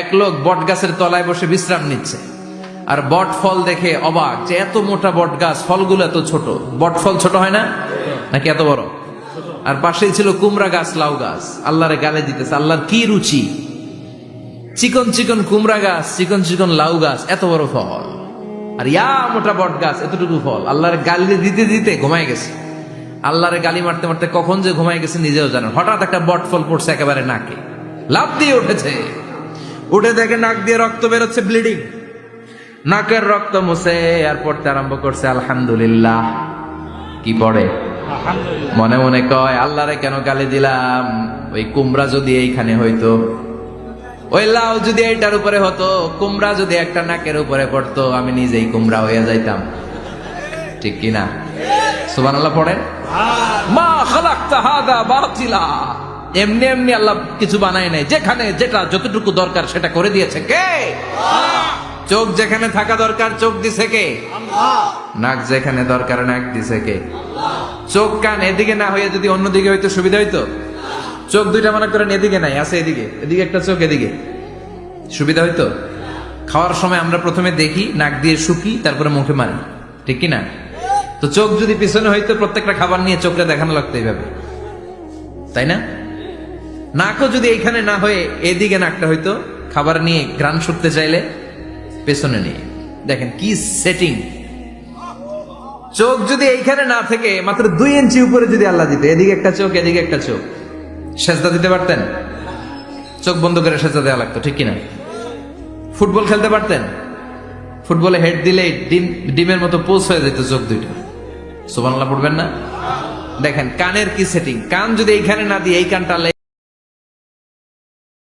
এক লোক বট গাছের তলায় বসে বিশ্রাম নিচ্ছে, আর বট ফল দেখে অবাক যে এত মোটা বট গাছ, ফলগুলো এত ছোট। বট ফল ছোট হয় না নাকি এত বড়? আর পাশেই ছিল কুমড়া গাছ, লাউ গাছ। আল্লাহরে গালে দিতেছে, আল্লাহর কি রুচি! চিকন চিকন কুমড়া গাছ, চিকন চিকন লাউ গাছ, এত বড় ফল, আর ইয়া মোটা বট গাছ, এতটুকু ফল। আল্লাহরে গালি দিতে দিতে ঘুমায় গেছে। আল্লাহরে গালি মারতে মারতে কখন যে ঘুমায় গেছে নিজেও জানেন। হঠাৎ একটা বট ফল পড়ছে একেবারে নাকে, লাফ দিয়ে উঠেছে। উঠে দেখে নাক দিয়ে রক্ত বেরোচ্ছে, ব্লিডিং। নাকের রক্ত মুছে আর পড়তে আরম্ভ করছে আলহামদুলিল্লাহ। কি পড়ে? মনে মনে কয়, আল্লাহরে কেন গালি দিলাম? ওই কুমড়া যদি এইখানে হইতো, ওই লাউ যদি এইটার উপরে হতো, কুমড়া যদি একটা নাকের উপরে পড়তো, আমি নিজেই কুমড়া হয়ে যাইতাম। ঠিক কিনা? সুবহানাল্লাহ পড়েন। মা খালাকতা হাদা বাতিলা। এমনি এমনি আল্লাহ কিছু বানায় নাই, যেখানে যেটা যতটুকু দরকার সেটা করে দিয়েছে কে? চোখ যেখানে থাকা দরকার চোখ দিছে কে? নাক যেখানে দরকার নাক দিছে কে? চোখ কান এদিকে না হয়ে যদি অন্যদিকে হইতো সুবিধা হইতো? চোখ দুইটা মনে করেন এদিকে নাই, আছে এদিকে, এদিকে একটা চোখ, এদিকে সুবিধা হইতো? খাওয়ার সময় আমরা প্রথমে দেখি, নাক দিয়ে শুকি, তারপরে মুখে মারি, ঠিক কিনা? তো চোখ যদি পিছনে হইতো, প্রত্যেকটা খাবার নিয়ে চোখটা দেখানো লাগতো এইভাবে, তাই না? নাকও যদি এইখানে না হয়ে এদিকে নাকটা হইতো, খাবার নিয়ে ঘ্রাণ শুকতে চাইলে পেছনে নিয়ে। দেখেন কি সেটিং! চোখ যদি এইখানে না থেকে মাত্র 2 ইঞ্চি উপরে যদি আল্লাহ দিতে, এদিকে একটা চোখ এদিকে একটা চোখ, সেজদা দিতে পারতেন? চোখ বন্ধ করে সেজদা দেওয়া লাগতো, ঠিক কিনা? ফুটবল খেলতে পারতেন? ফুটবলে হেড দিলে ডিমের মতো পোজ হয়ে যেত চোখ দুইটা। সুবহানাল্লাহ পড়বেন না? দেখেন কানের কি সেটিং! কান যদি এইখানে না দিয়ে এই কানটা